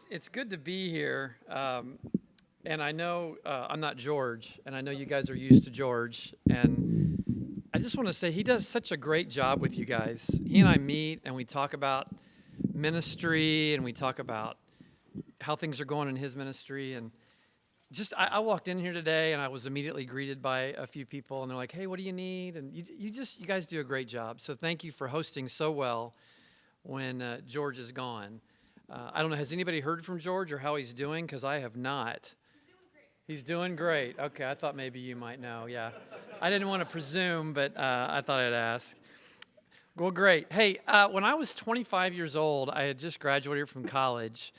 It's good to be here, and I know I'm not George, and I know you guys are used to George, and I just want to say he does such a great job with you guys. He and I meet, and we talk about ministry, and we talk about how things are going in his ministry, and I walked in here today, and I was immediately greeted by a few people, and they're like, "Hey, what do you need?" And you guys do a great job. So thank you for hosting so well when George is gone. I don't know, has anybody heard from George or how he's doing? Because I have not. He's doing great. Okay, I thought maybe you might know. Yeah. I didn't want to presume, but I thought I'd ask. Well, great. Hey, when I was 25 years old, I had just graduated from college,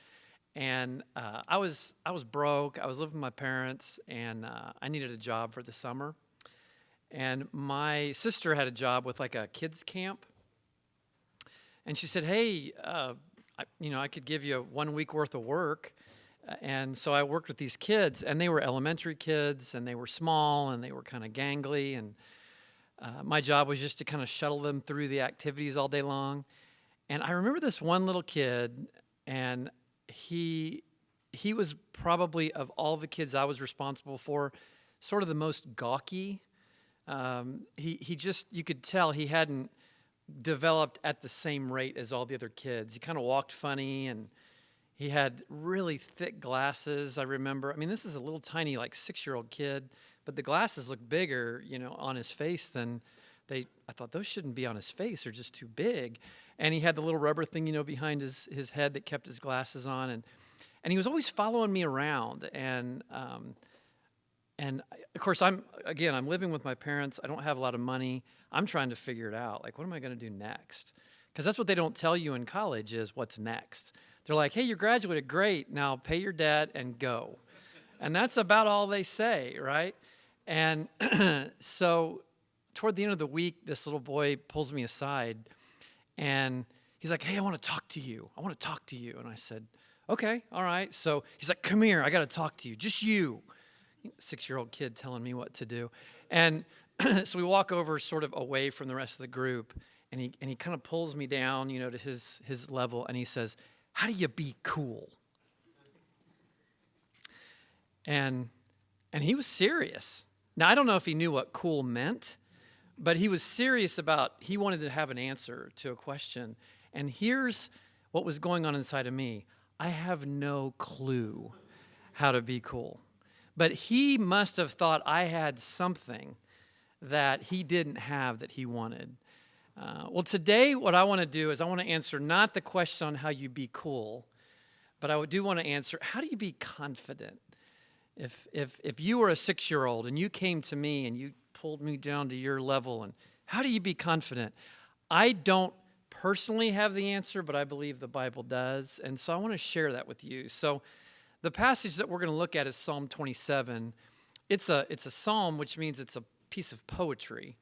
and I was broke. I was living with my parents, and I needed a job for the summer. And my sister had a job with like a kids camp, and she said, "Hey, I could give you 1 week worth of work." And so I worked with these kids, and they were elementary kids, and they were small, and they were kind of gangly. And my job was just to kind of shuttle them through the activities all day long. And I remember this one little kid, and he was probably, of all the kids I was responsible for, sort of the most gawky. He just, you could tell he hadn't developed at the same rate as all the other kids. He kind of walked funny, and he had really thick glasses, I remember. I mean, this is a little tiny, like 6-year-old kid, but the glasses looked bigger, on his face than I thought those shouldn't be on his face. They're just too big. And he had the little rubber thing, behind his head that kept his glasses on. And he was always following me around. And of course, I'm living with my parents. I don't have a lot of money. I'm trying to figure it out. Like, what am I going to do next? Because that's what they don't tell you in college is what's next. They're like, "Hey, you graduated, great. Now pay your debt and go." And that's about all they say, right? And so toward the end of the week, this little boy pulls me aside, and he's like, "Hey, I want to talk to you. I want to talk to you." And I said, "Okay, all right." So he's like, "Come here. I got to talk to you. Just you." 6-year-old kid telling me what to do. And so we walk over sort of away from the rest of the group, and he kind of pulls me down, to his level, and he says, "How do you be cool?" And he was serious. Now, I don't know if he knew what cool meant, but he was serious he wanted to have an answer to a question. And here's what was going on inside of me. I have no clue how to be cool. But he must have thought I had something that he didn't have that he wanted. Well, today what I want to do is I want to answer not the question on how you be cool, but I do want to answer, how do you be confident? If you were a 6-year-old and you came to me and you pulled me down to your level, and how do you be confident? I don't personally have the answer, but I believe the Bible does, and so I want to share that with you. So the passage that we're going to look at is Psalm 27. It's a psalm, which means it's a piece of poetry,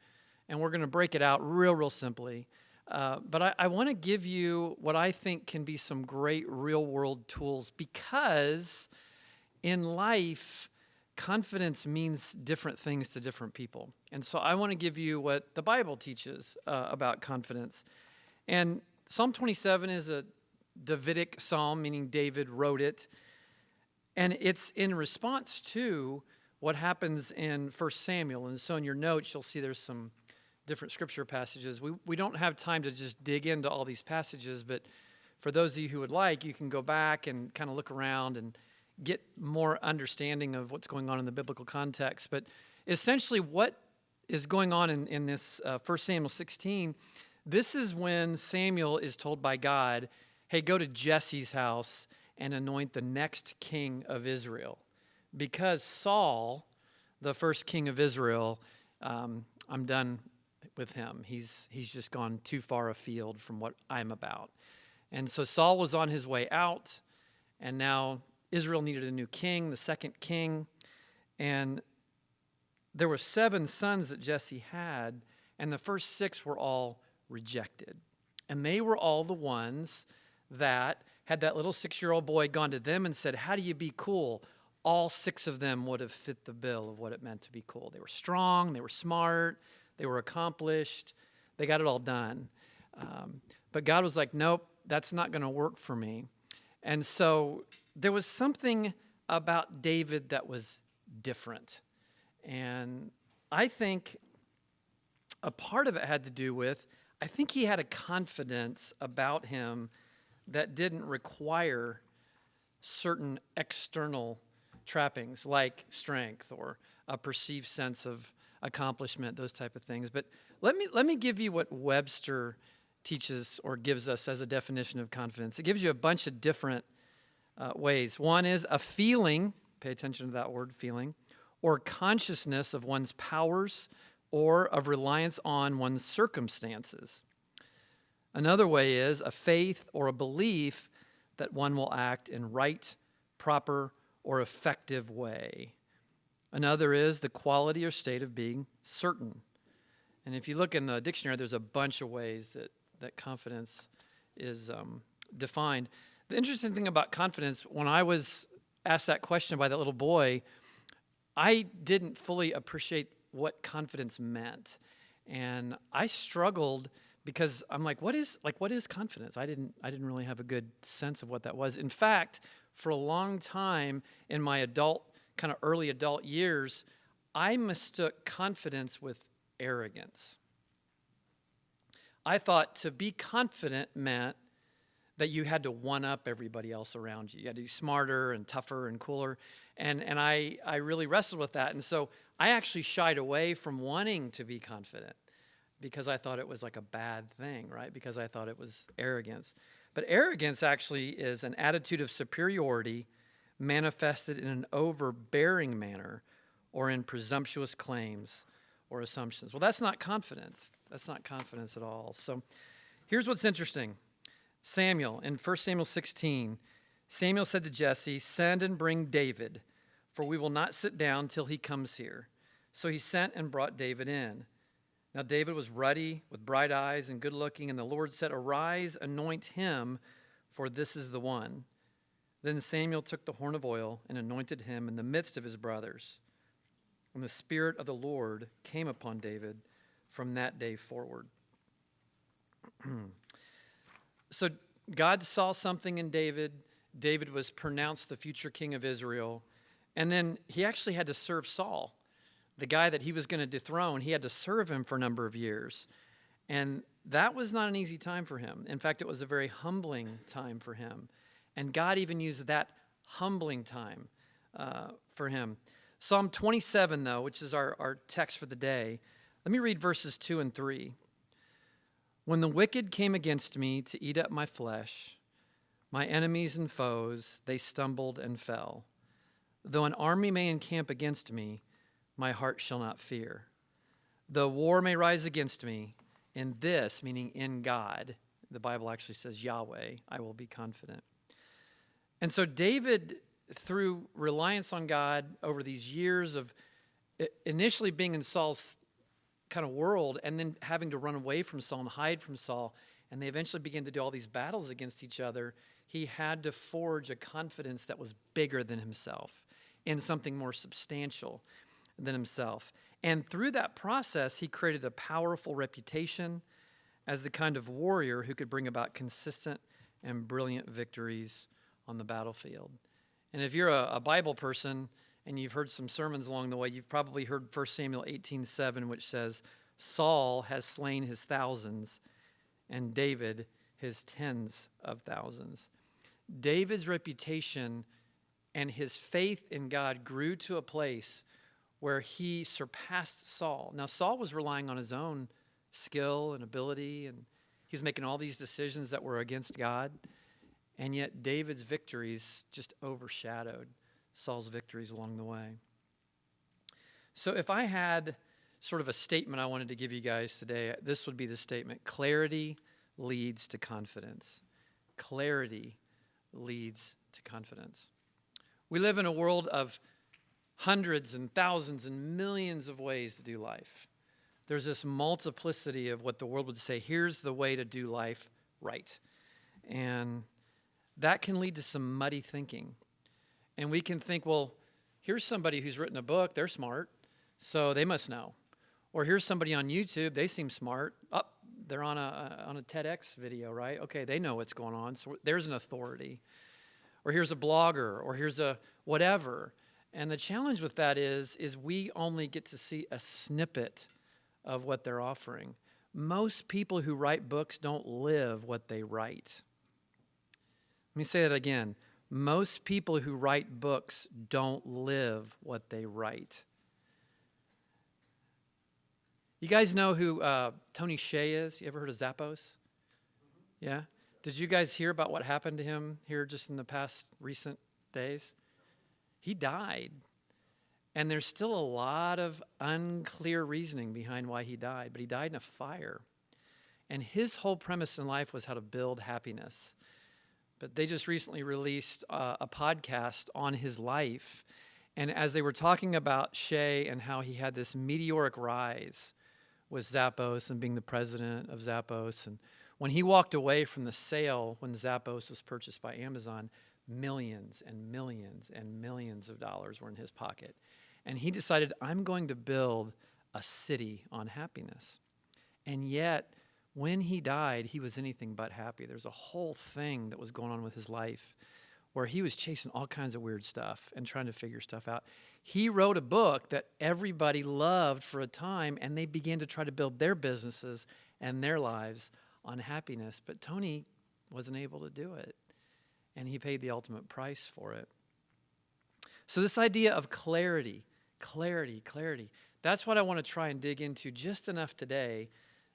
and we're going to break it out real simply. But I want to give you what I think can be some great real-world tools, because in life, confidence means different things to different people. And so I want to give you what the Bible teaches about confidence. And Psalm 27 is a Davidic psalm, meaning David wrote it. And it's in response to what happens in 1 Samuel. And so in your notes, you'll see there's some different scripture passages. We don't have time to just dig into all these passages, but for those of you who would like, you can go back and kind of look around and get more understanding of what's going on in the biblical context. But essentially what is going on in this 1 Samuel 16, this is when Samuel is told by God, "Hey, go to Jesse's house and anoint the next king of Israel." Because Saul, the first king of Israel, I'm done with him. He's just gone too far afield from what I'm about. And so Saul was on his way out, and now Israel needed a new king, the second king. And there were 7 sons that Jesse had, and the first 6 were all rejected. And they were all the ones that had that little 6-year-old boy gone to them and said, "How do you be cool?" All 6 of them would have fit the bill of what it meant to be cool. They were strong, they were smart, they were accomplished, they got it all done. But God was like, "Nope, that's not going to work for me." And so there was something about David that was different. And I think a part of it had to do with, I think he had a confidence about him that didn't require certain external trappings like strength or a perceived sense of accomplishment, those type of things. But let me give you what Webster teaches or gives us as a definition of confidence. It gives you a bunch of different ways. One is a feeling, pay attention to that word, feeling, or consciousness of one's powers or of reliance on one's circumstances. Another way is a faith or a belief that one will act in right, proper, or effective way. Another is the quality or state of being certain. And if you look in the dictionary, there's a bunch of ways that confidence is defined. The interesting thing about confidence, when I was asked that question by that little boy, I didn't fully appreciate what confidence meant. And I struggled because I'm like, what is confidence? I didn't really have a good sense of what that was. In fact, for a long time in my kind of early adult years, I mistook confidence with arrogance. I thought to be confident meant that you had to one-up everybody else around you. You had to be smarter and tougher and cooler. And I really wrestled with that. And so I actually shied away from wanting to be confident because I thought it was like a bad thing, right? Because I thought it was arrogance. But arrogance actually is an attitude of superiority manifested in an overbearing manner or in presumptuous claims or assumptions. Well, that's not confidence. That's not confidence at all. So here's what's interesting. Samuel, in 1 Samuel 16, Samuel said to Jesse, "Send and bring David, for we will not sit down till he comes here." So he sent and brought David in. Now David was ruddy, with bright eyes and good looking, and the Lord said, "Arise, anoint him, for this is the one." Then Samuel took the horn of oil and anointed him in the midst of his brothers. And the Spirit of the Lord came upon David from that day forward. So God saw something in David. David was pronounced the future king of Israel. And then he actually had to serve Saul, the guy that he was going to dethrone. He had to serve him for a number of years. And that was not an easy time for him. In fact, it was a very humbling time for him. And God even used that humbling time for him. Psalm 27, though, which is our text for the day, let me read verses 2 and 3. "When the wicked came against me to eat up my flesh, my enemies and foes, they stumbled and fell. Though an army may encamp against me, my heart shall not fear. Though war may rise against me, in this," meaning in God, the Bible actually says Yahweh, "I will be confident." And so David, through reliance on God over these years of initially being in Saul's kind of world and then having to run away from Saul and hide from Saul, and they eventually began to do all these battles against each other, he had to forge a confidence that was bigger than himself, in something more substantial than himself. And through that process, he created a powerful reputation as the kind of warrior who could bring about consistent and brilliant victories on the battlefield. And if you're a Bible person and you've heard some sermons along the way, you've probably heard 1 Samuel 18:7, which says, "Saul has slain his thousands, and David his tens of thousands." David's reputation and his faith in God grew to a place where he surpassed Saul. Now, Saul was relying on his own skill and ability, and he was making all these decisions that were against God. And yet David's victories just overshadowed Saul's victories along the way. So if I had sort of a statement I wanted to give you guys today, this would be the statement: clarity leads to confidence. Clarity leads to confidence. We live in a world of hundreds and thousands and millions of ways to do life. There's this multiplicity of what the world would say, here's the way to do life right. And that can lead to some muddy thinking. And we can think, well, here's somebody who's written a book, they're smart, so they must know. Or here's somebody on YouTube, they seem smart. Oh, they're on a TEDx video, right? Okay, they know what's going on, so there's an authority. or here's a blogger, or here's a whatever. And the challenge with that is we only get to see a snippet of what they're offering. Most people who write books don't live what they write. Let me say that again. Most people who write books don't live what they write. You guys know who Tony Hsieh is? You ever heard of Zappos? Yeah? Did you guys hear about what happened to him here just in the past recent days? He died. And there's still a lot of unclear reasoning behind why he died, but he died in a fire. And his whole premise in life was how to build happiness. But they just recently released a podcast on his life. And as they were talking about Hsieh and how he had this meteoric rise with Zappos and being the president of Zappos, and when he walked away from the sale when Zappos was purchased by Amazon, millions and millions and millions of dollars were in his pocket. And he decided, I'm going to build a city on happiness. And yet, when he died, he was anything but happy. There's a whole thing that was going on with his life where he was chasing all kinds of weird stuff and trying to figure stuff out. He wrote a book that everybody loved for a time, and they began to try to build their businesses and their lives on happiness. But Tony wasn't able to do it, and he paid the ultimate price for it. So this idea of clarity, that's what I want to try and dig into just enough today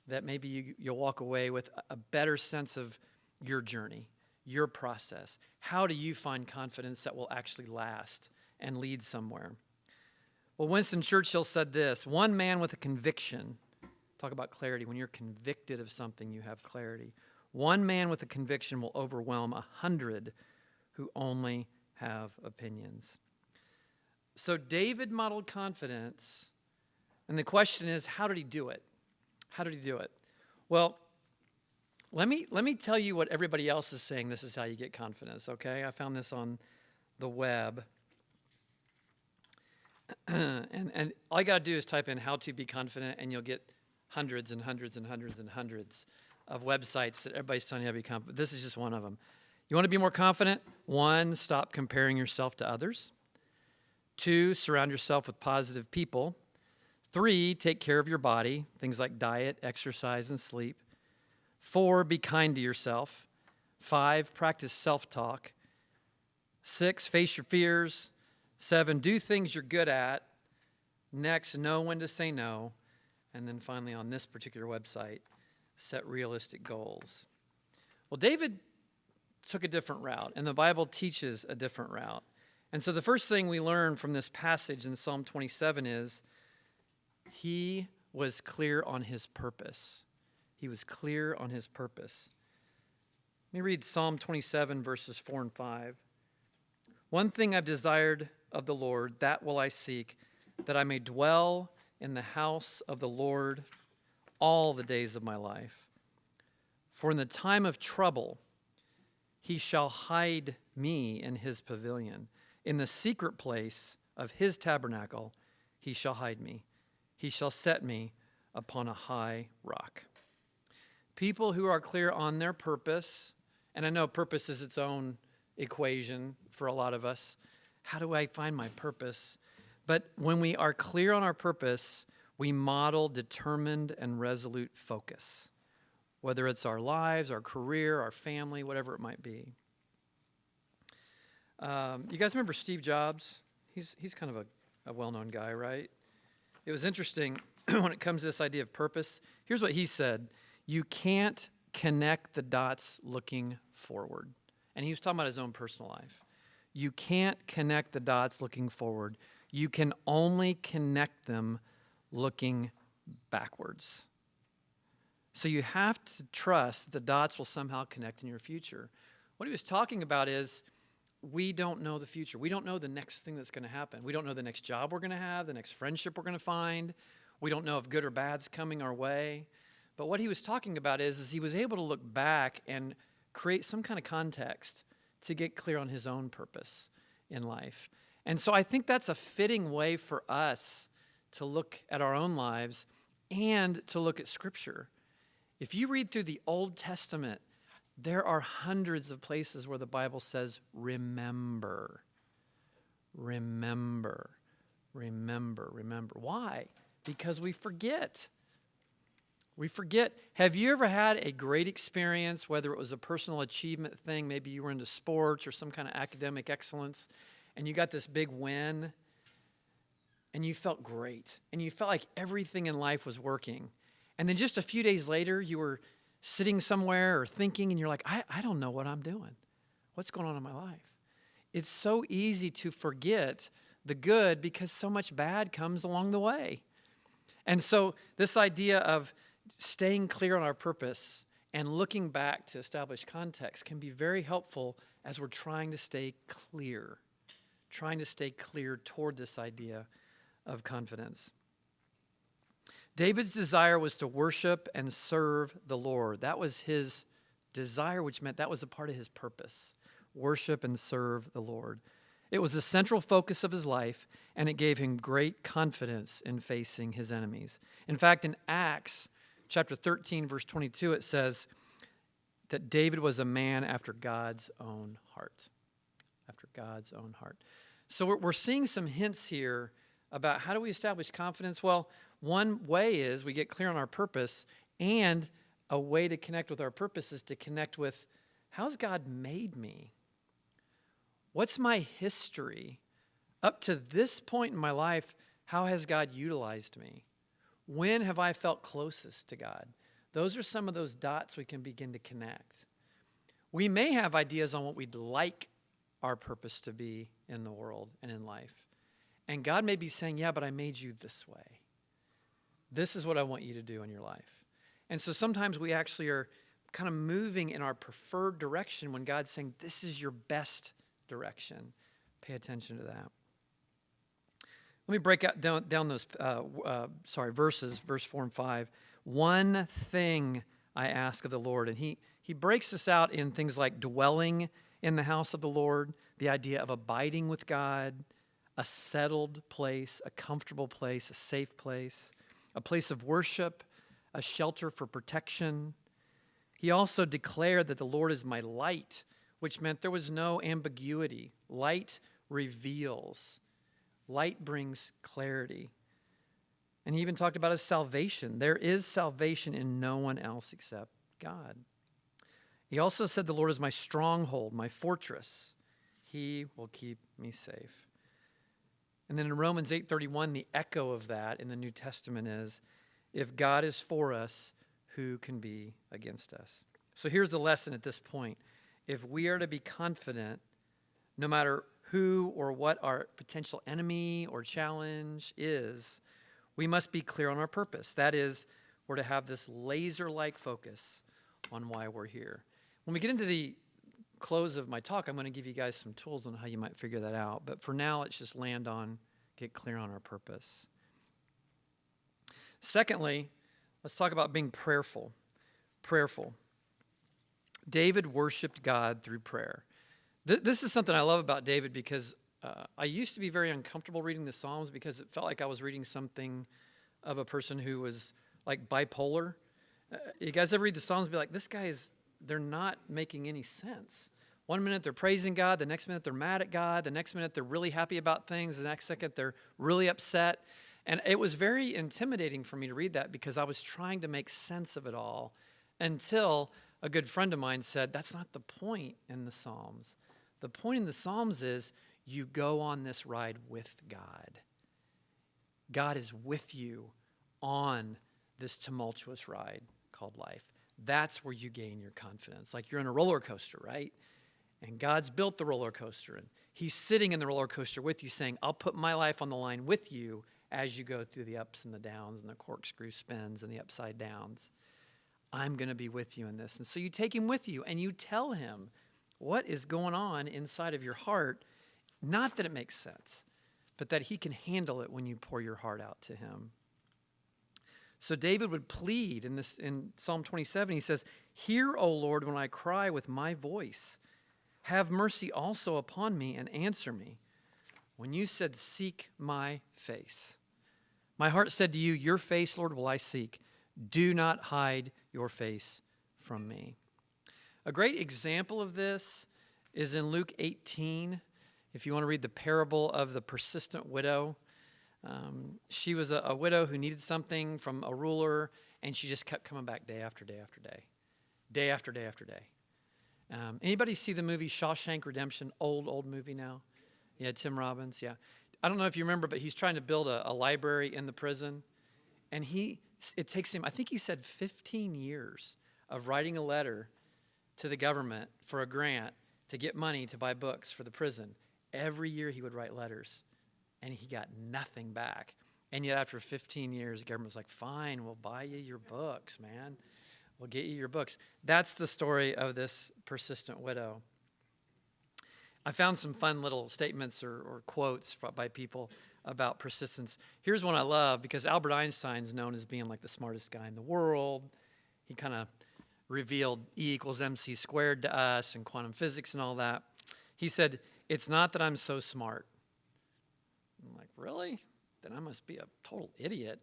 that maybe you'll walk away with a better sense of your journey, your process. How do you find confidence that will actually last and lead somewhere? Well, Winston Churchill said this, one man with a conviction, talk about clarity, when you're convicted of something, you have clarity. One man with a conviction will overwhelm 100 who only have opinions. So David modeled confidence, and the question is, how did he do it? How did he do it? Well, let me tell you what everybody else is saying. This is how you get confidence, okay? I found this on the web. and all you got to do is type in how to be confident, and you'll get hundreds and hundreds and hundreds and hundreds of websites that everybody's telling you how to be confident. This is just one of them. You want to be more confident? 1, stop comparing yourself to others. 2, surround yourself with positive people. 3, take care of your body, things like diet, exercise, and sleep. 4, be kind to yourself. 5, practice self-talk. 6, face your fears. 7, do things you're good at. Next, know when to say no. And then finally, on this particular website, set realistic goals. Well, David took a different route, and the Bible teaches a different route. And so the first thing we learn from this passage in Psalm 27 is he was clear on his purpose. He was clear on his purpose. Let me read Psalm 27, verses 4 and 5. One thing I've desired of the Lord, that will I seek, that I may dwell in the house of the Lord all the days of my life. For in the time of trouble, he shall hide me in his pavilion. In the secret place of his tabernacle, he shall hide me. He shall set me upon a high rock. People who are clear on their purpose, and I know purpose is its own equation for a lot of us. How do I find my purpose? But when we are clear on our purpose, we model determined and resolute focus, whether it's our lives, our career, our family, whatever it might be. You guys remember Steve Jobs? He's kind of a well-known guy, right? It was interesting when it comes to this idea of purpose. Here's what he said. You can't connect the dots looking forward. And he was talking about his own personal life. You can't connect the dots looking forward. You can only connect them looking backwards. So you have to trust that the dots will somehow connect in your future. What he was talking about is we don't know the future. We don't know the next thing that's going to happen. We don't know the next job we're going to have, the next friendship we're going to find. We don't know if good or bad's coming our way. But what he was talking about is he was able to look back and create some kind of context to get clear on his own purpose in life. And so I think that's a fitting way for us to look at our own lives and to look at Scripture. If you read through the Old Testament, There are hundreds of places where the Bible says, remember, remember, remember, remember. Why? Because we forget. We forget. Have you ever had a great experience, whether it was a personal achievement thing, maybe you were into sports or some kind of academic excellence, and you got this big win, and you felt great, and you felt like everything in life was working. And then just a few days later, you were sitting somewhere or thinking, and you're like, I don't know what I'm doing. What's going on in my life? It's so easy to forget the good because so much bad comes along the way. And so this idea of staying clear on our purpose and looking back to establish context can be very helpful as we're trying to stay clear toward this idea of confidence. David's desire was to worship and serve the Lord. That was his desire, which meant that was a part of his purpose. Worship and serve the Lord. It was the central focus of his life, and it gave him great confidence in facing his enemies. In fact, in Acts chapter 13, verse 22, it says that David was a man after God's own heart. After God's own heart. So we're seeing some hints here about how do we establish confidence? Well, one way is we get clear on our purpose, and a way to connect with our purpose is to connect with, how's God made me? What's my history? Up to this point in my life, how has God utilized me? When have I felt closest to God? Those are some of those dots we can begin to connect. We may have ideas on what we'd like our purpose to be in the world and in life. And God may be saying, yeah, but I made you this way. This is what I want you to do in your life. And so sometimes we actually are kind of moving in our preferred direction when God's saying, this is your best direction. Pay attention to that. Let me break down those verses, verse 4 and 5. One thing I ask of the Lord. And he breaks this out in things like dwelling in the house of the Lord, the idea of abiding with God, a settled place, a comfortable place, a safe place, a place of worship, a shelter for protection. He also declared that the Lord is my light, which meant there was no ambiguity. Light reveals. Light brings clarity. And he even talked about his salvation. There is salvation in no one else except God. He also said, the Lord is my stronghold, my fortress. He will keep me safe. And then in Romans 8:31, the echo of that in the New Testament is, if God is for us, who can be against us? So here's the lesson at this point. If we are to be confident, no matter who or what our potential enemy or challenge is, we must be clear on our purpose. That is, we're to have this laser-like focus on why we're here. When we get into the close of my talk, I'm going to give you guys some tools on how you might figure that out. But for now, let's just get clear on our purpose. Secondly, let's talk about being prayerful. Prayerful. David worshiped God through prayer. This is something I love about David because I used to be very uncomfortable reading the Psalms because it felt like I was reading something of a person who was like bipolar. You guys ever read the Psalms and be like, they're not making any sense. One minute they're praising God, the next minute they're mad at God, the next minute they're really happy about things, the next second they're really upset. And it was very intimidating for me to read that because I was trying to make sense of it all until a good friend of mine said, that's not the point in the Psalms. The point in the Psalms is you go on this ride with God. God is with you on this tumultuous ride called life. That's where you gain your confidence. Like you're in a roller coaster, right? And God's built the roller coaster, and he's sitting in the roller coaster with you saying, I'll put my life on the line with you as you go through the ups and the downs and the corkscrew spins and the upside downs. I'm going to be with you in this. And so you take him with you and you tell him what is going on inside of your heart. Not that it makes sense, but that he can handle it when you pour your heart out to him. So David would plead in Psalm 27. He says, hear, O Lord, when I cry with my voice. Have mercy also upon me and answer me. When you said, seek my face. My heart said to you, your face, Lord, will I seek. Do not hide your face from me. A great example of this is in Luke 18. If you want to read the parable of the persistent widow, she was a widow who needed something from a ruler, and she just kept coming back day after day after day, day after day after day. Anybody see the movie Shawshank Redemption? Old movie now. Yeah, Tim Robbins. Yeah, I don't know if you remember, but he's trying to build a library in the prison, and it takes him, I think he said 15 years of writing a letter to the government for a grant to get money to buy books for the prison. Every year he would write letters, and he got nothing back. And yet after 15 years, the government was like, fine, we'll buy you your books, man. We'll get you your books. That's the story of this persistent widow. I found some fun little statements or quotes by people about persistence. Here's one I love, because Albert Einstein's known as being like the smartest guy in the world. He kind of revealed E equals MC squared to us and quantum physics and all that. He said, "It's not that I'm so smart." I'm like, really? Then I must be a total idiot,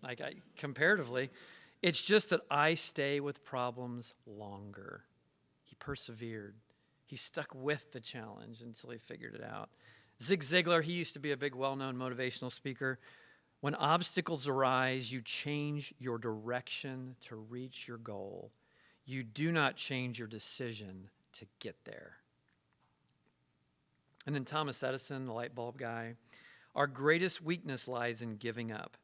comparatively. It's just that I stay with problems longer. He persevered. He stuck with the challenge until he figured it out. Zig Ziglar, he used to be a big, well-known motivational speaker. When obstacles arise, you change your direction to reach your goal. You do not change your decision to get there. And then Thomas Edison, the light bulb guy, our greatest weakness lies in giving up.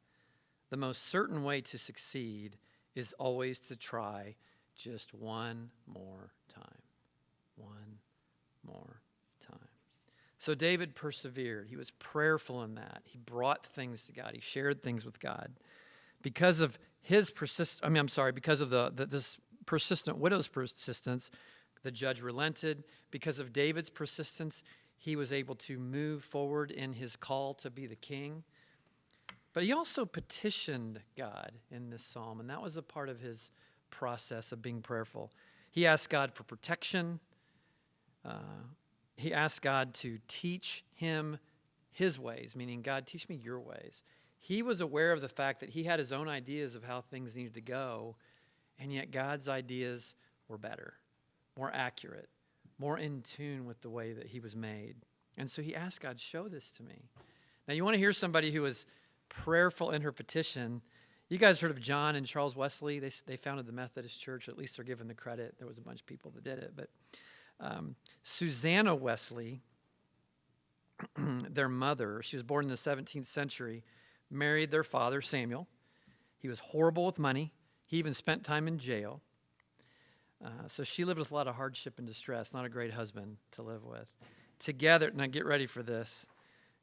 The most certain way to succeed is always to try just one more time. One more time. So David persevered. He was prayerful in that. He brought things to God. He shared things with God. Because of his because of this persistent widow's persistence, the judge relented. Because of David's persistence, he was able to move forward in his call to be the king. But he also petitioned God in this psalm, and that was a part of his process of being prayerful. He asked God for protection. He asked God to teach him his ways, meaning, God, teach me your ways. He was aware of the fact that he had his own ideas of how things needed to go, and yet God's ideas were better, more accurate, more in tune with the way that he was made. And so he asked God, show this to me. Now, you want to hear somebody who was prayerful in her petition. You guys heard of John and Charles Wesley? They founded the Methodist Church. At least they're given the credit. There was a bunch of people that did it. But Susanna Wesley, their mother, she was born in the 17th century, married their father, Samuel. He was horrible with money. He even spent time in jail. So she lived with a lot of hardship and distress, not a great husband to live with. Together, now get ready for this.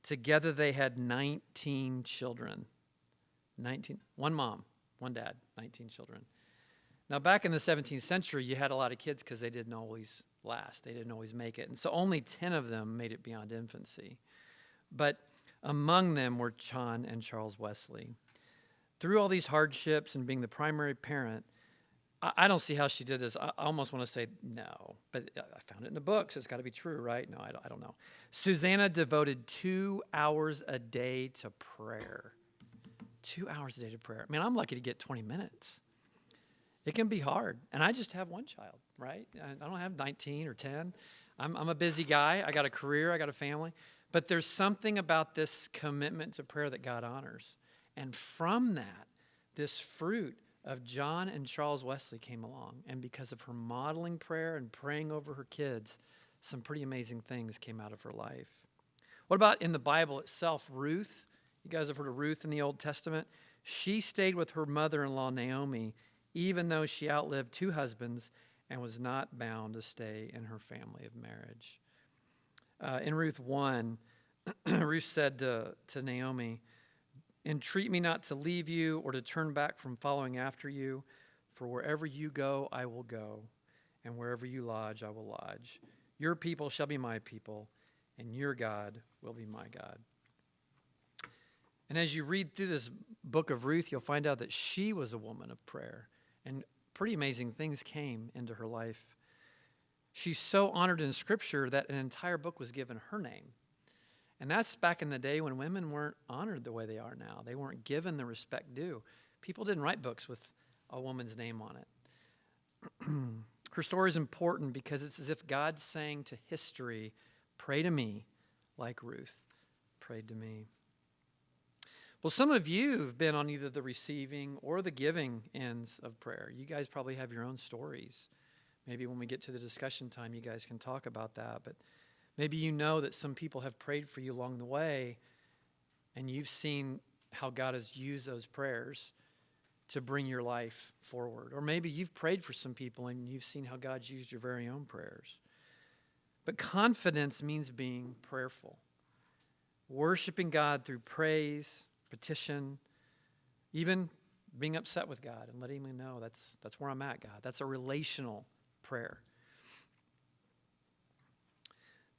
Together they had 19 children. 19, one mom, one dad, 19 children. Now back in the 17th century, you had a lot of kids because they didn't always last. They didn't always make it. And so only 10 of them made it beyond infancy. But among them were John and Charles Wesley. Through all these hardships and being the primary parent, I don't see how she did this. I almost want to say no, but I found it in the book, so it's got to be true, right? No, I don't know. Susanna devoted 2 hours a day to prayer. 2 hours a day to prayer. I mean, I'm lucky to get 20 minutes. It can be hard, and I just have one child, right? I don't have 19 or 10. I'm a busy guy. I got a career. I got a family. But there's something about this commitment to prayer that God honors. And from that, this fruit of John and Charles Wesley came along. And because of her modeling prayer and praying over her kids, some pretty amazing things came out of her life. What about in the Bible itself? Ruth, you guys have heard of Ruth in the Old Testament? She stayed with her mother-in-law, Naomi, even though she outlived 2 husbands and was not bound to stay in her family of marriage. In Ruth 1, Ruth said to Naomi, "Entreat me not to leave you or to turn back from following after you, for wherever you go, I will go, and wherever you lodge, I will lodge. Your people shall be my people, and your God will be my God." And as you read through this book of Ruth, you'll find out that she was a woman of prayer, and pretty amazing things came into her life. She's so honored in Scripture that an entire book was given her name. And that's back in the day when women weren't honored the way they are now. They weren't given the respect due. People didn't write books with a woman's name on it. Her story is important because it's as if God's saying to history, pray to me like Ruth prayed to me. Well, some of you have been on either the receiving or the giving ends of prayer. You guys probably have your own stories. Maybe when we get to the discussion time, you guys can talk about that. But maybe you know that some people have prayed for you along the way, and you've seen how God has used those prayers to bring your life forward. Or maybe you've prayed for some people and you've seen how God's used your very own prayers. But confidence means being prayerful, worshiping God through praise, petition, even being upset with God and letting him know that's where I'm at, God. That's a relational prayer.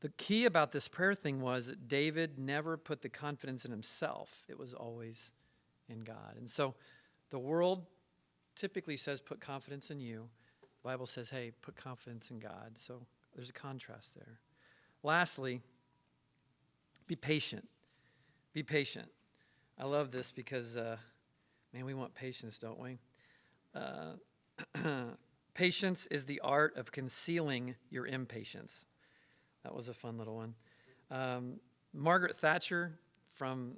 The key about this prayer thing was that David never put the confidence in himself. It was always in God. And so the world typically says put confidence in you. The Bible says, hey, put confidence in God. So there's a contrast there. Lastly, be patient. Be patient. I love this because, man, we want patience, don't we? Patience is the art of concealing your impatience. That was a fun little one. Margaret Thatcher from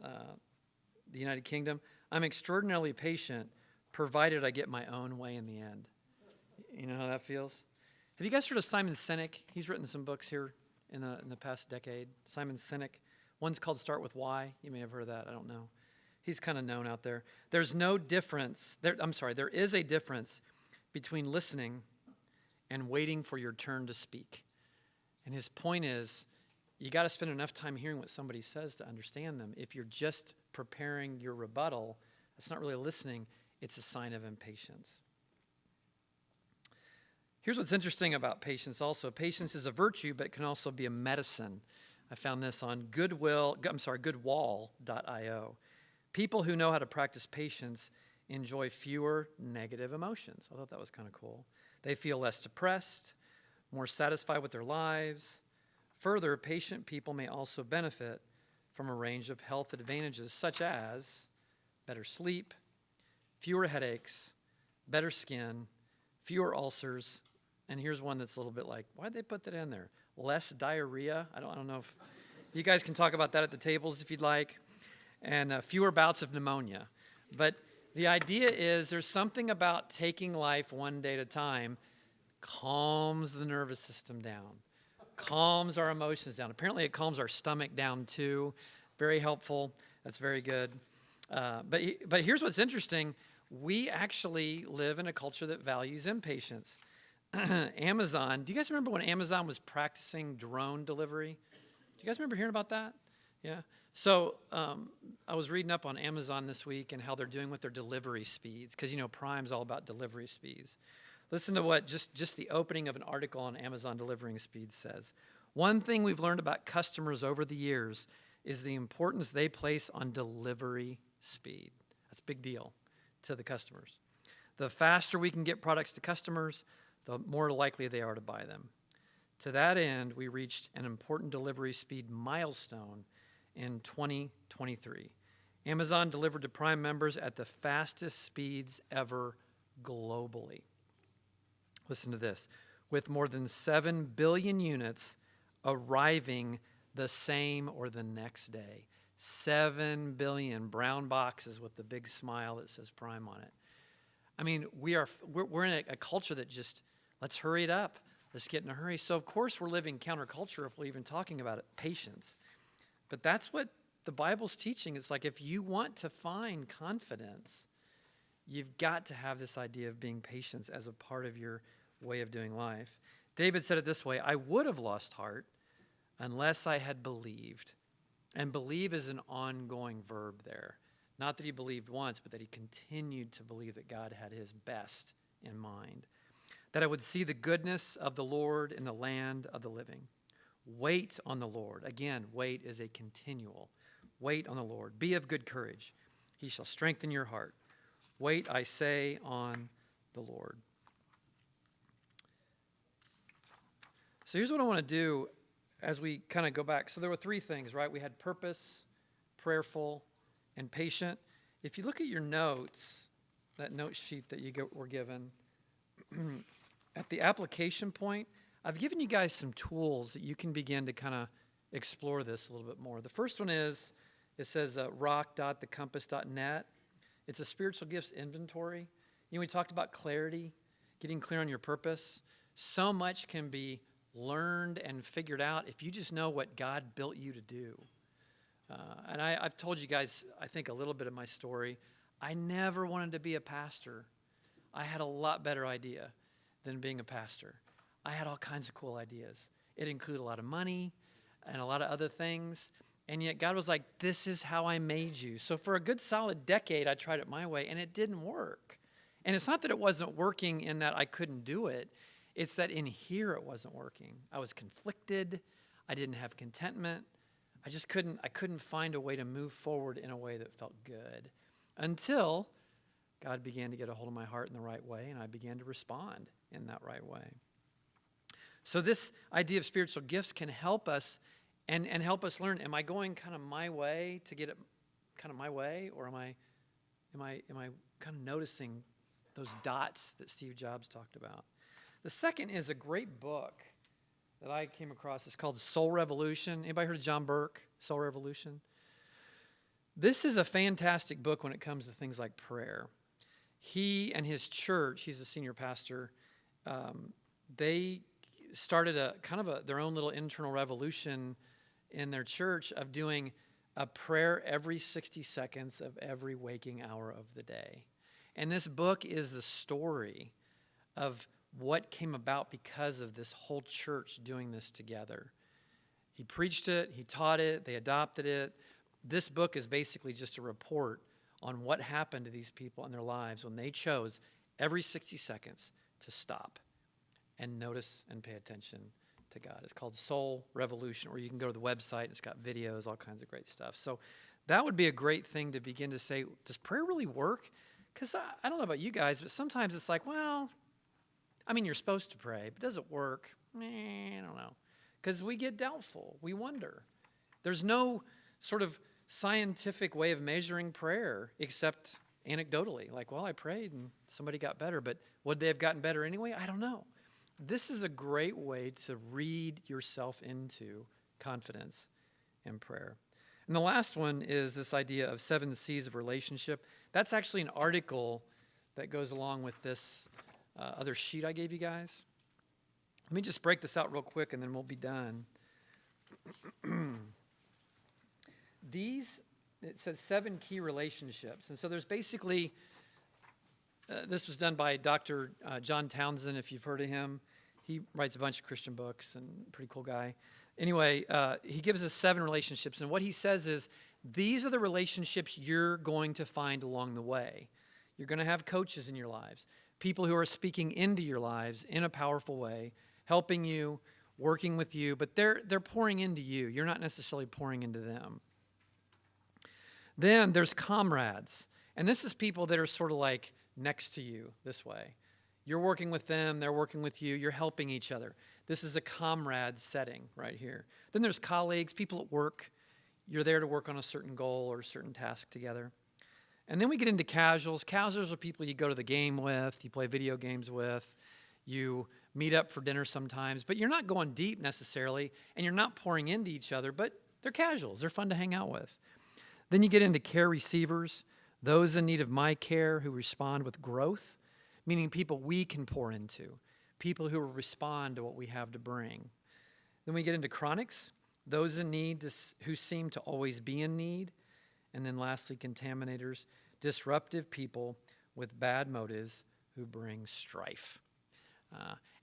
the United Kingdom. I'm extraordinarily patient, provided I get my own way in the end. You know how that feels? Have you guys heard of Simon Sinek? He's written some books here in the past decade. Simon Sinek. One's called Start With Why. You may have heard of that. I don't know. He's kind of known out there. There's no difference. There is a difference between listening and waiting for your turn to speak. And his point is, you got to spend enough time hearing what somebody says to understand them. If you're just preparing your rebuttal, that's not really listening. It's a sign of impatience. Here's what's interesting about patience also. Patience is a virtue, but it can also be a medicine. I found this on goodwall.io. People who know how to practice patience enjoy fewer negative emotions. I thought that was kind of cool. They feel less depressed, more satisfied with their lives. Further, patient people may also benefit from a range of health advantages such as better sleep, fewer headaches, better skin, fewer ulcers, and here's one that's a little bit like, why'd they put that in there? Less diarrhea. I don't know if you guys can talk about that at the tables if you'd like, and fewer bouts of pneumonia. But the idea is there's something about taking life one day at a time calms the nervous system down, calms our emotions down. Apparently it calms our stomach down too. Very helpful. That's very good. But here's what's interesting. We actually live in a culture that values impatience. Amazon, do you guys remember when Amazon was practicing drone delivery? Do you guys remember hearing about that? Yeah. So I was reading up on Amazon this week and how they're doing with their delivery speeds, because, Prime's all about delivery speeds. Listen to what just the opening of an article on Amazon delivering speeds says. One thing we've learned about customers over the years is the importance they place on delivery speed. That's a big deal to the customers. The faster we can get products to customers, the more likely they are to buy them. To that end, we reached an important delivery speed milestone in 2023. Amazon delivered to Prime members at the fastest speeds ever globally. Listen to this. With more than 7 billion units arriving the same or the next day. 7 billion brown boxes with the big smile that says Prime on it. I mean, we're in a culture that just, let's hurry it up. Let's get in a hurry. So, of course, we're living counterculture if we're even talking about it, patience. But that's what the Bible's teaching. It's like if you want to find confidence, you've got to have this idea of being patient as a part of your way of doing life. David said it this way, I would have lost heart unless I had believed. And believe is an ongoing verb there. Not that he believed once, but that he continued to believe that God had his best in mind. That I would see the goodness of the Lord in the land of the living. Wait on the Lord. Again, wait is a continual. Wait on the Lord. Be of good courage. He shall strengthen your heart. Wait, I say, on the Lord. So here's what I want to do as we kind of go back. So there were 3 things, right? We had purpose, prayerful, and patient. If you look at your notes, that note sheet that you were given, at the application point, I've given you guys some tools that you can begin to kind of explore this a little bit more. The first one is, it says rock.thecompass.net. It's a spiritual gifts inventory. You know, we talked about clarity, getting clear on your purpose. So much can be learned and figured out if you just know what God built you to do. And I've told you guys, I think, a little bit of my story. I never wanted to be a pastor. I had a lot better idea than being a pastor. I had all kinds of cool ideas. It included a lot of money and a lot of other things. And yet God was like, this is how I made you. So for a good solid decade, I tried it my way, and it didn't work. And it's not that it wasn't working in that I couldn't do it. It's that in here it wasn't working. I was conflicted. I didn't have contentment. I couldn't find a way to move forward in a way that felt good until God began to get a hold of my heart in the right way, and I began to respond in that right way. So this idea of spiritual gifts can help us and help us learn, am I going kind of my way to get it kind of my way, or am I kind of noticing those dots that Steve Jobs talked about? The second is a great book that I came across. It's called Soul Revolution. Anybody heard of John Burke, Soul Revolution? This is a fantastic book when it comes to things like prayer. He and his church, he's a senior pastor, they started their own little internal revolution in their church of doing a prayer every 60 seconds of every waking hour of the day. And this book is the story of what came about because of this whole church doing this together. He preached it, he taught it, they adopted it. This book is basically just a report on what happened to these people in their lives when they chose every 60 seconds to stop and notice and pay attention to God. It's called Soul Revolution, or you can go to the website, and it's got videos, all kinds of great stuff. So that would be a great thing to begin to say, does prayer really work? Because I don't know about you guys, but sometimes it's like, well, I mean, you're supposed to pray, but does it work? I don't know. Because we get doubtful. We wonder. There's no sort of scientific way of measuring prayer except anecdotally. Like, well, I prayed and somebody got better, but would they have gotten better anyway? I don't know. This is a great way to read yourself into confidence in prayer. And the last one is this idea of 7 C's of relationship. That's actually an article that goes along with this other sheet I gave you guys. Let me just break this out real quick and then we'll be done. It says 7 key relationships. And so there's basically, this was done by Dr. John Townsend, if you've heard of him. He writes a bunch of Christian books and pretty cool guy. Anyway, he gives us 7 relationships. And what he says is, these are the relationships you're going to find along the way. You're going to have coaches in your lives, people who are speaking into your lives in a powerful way, helping you, working with you, but they're pouring into you. You're not necessarily pouring into them. Then there's comrades. And this is people that are sort of like next to you this way. You're working with them, they're working with you, you're helping each other. This is a comrade setting right here. Then there's colleagues, people at work. You're there to work on a certain goal or a certain task together. And then we get into casuals. Casuals are people you go to the game with, you play video games with, you meet up for dinner sometimes, but you're not going deep necessarily, and you're not pouring into each other, but they're casuals. They're fun to hang out with. Then you get into care receivers, those in need of my care who respond with growth, meaning people we can pour into, people who will respond to what we have to bring. Then we get into chronics, those in need who seem to always be in need. And then lastly, contaminators, disruptive people with bad motives who bring strife.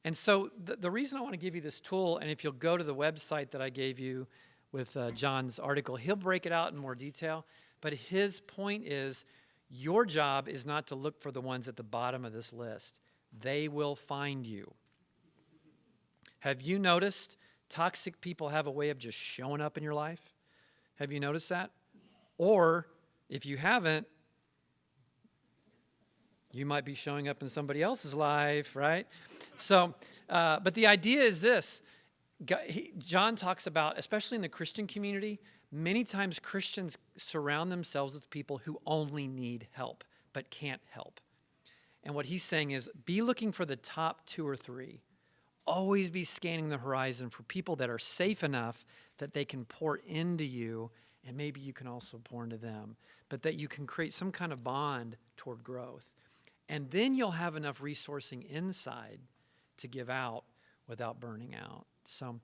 And so the reason I want to give you this tool, and if you'll go to the website that I gave you with John's article, he'll break it out in more detail. But his point is, your job is not to look for the ones at the bottom of this list. They will find you. Have you noticed toxic people have a way of just showing up in your life? Have you noticed that? Or if you haven't, you might be showing up in somebody else's life, right? So, but the idea is this. John talks about, especially in the Christian community, many times Christians surround themselves with people who only need help, but can't help. And what he's saying is be looking for the top 2 or 3. Always be scanning the horizon for people that are safe enough that they can pour into you, and maybe you can also pour into them, but that you can create some kind of bond toward growth. And then you'll have enough resourcing inside to give out without burning out. So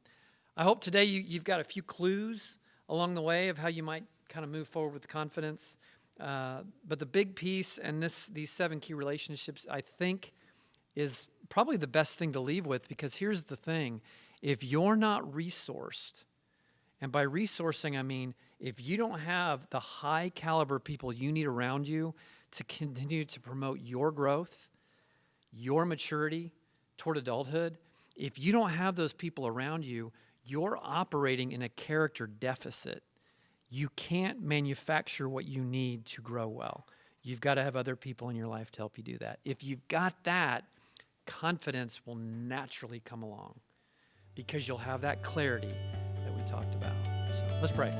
I hope today you've got a few clues along the way of how you might kind of move forward with confidence. But the big piece, and these 7 key relationships, I think, is probably the best thing to leave with, because here's the thing. If you're not resourced, and by resourcing, I mean if you don't have the high caliber people you need around you to continue to promote your growth, your maturity toward adulthood, if you don't have those people around you, you're operating in a character deficit. You can't manufacture what you need to grow well. You've got to have other people in your life to help you do that. If you've got that, confidence will naturally come along because you'll have that clarity that we talked about. So let's pray.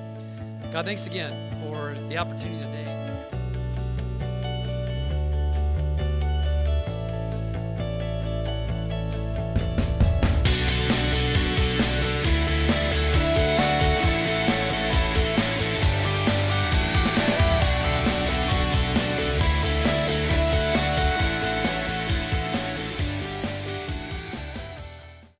God, thanks again for the opportunity today.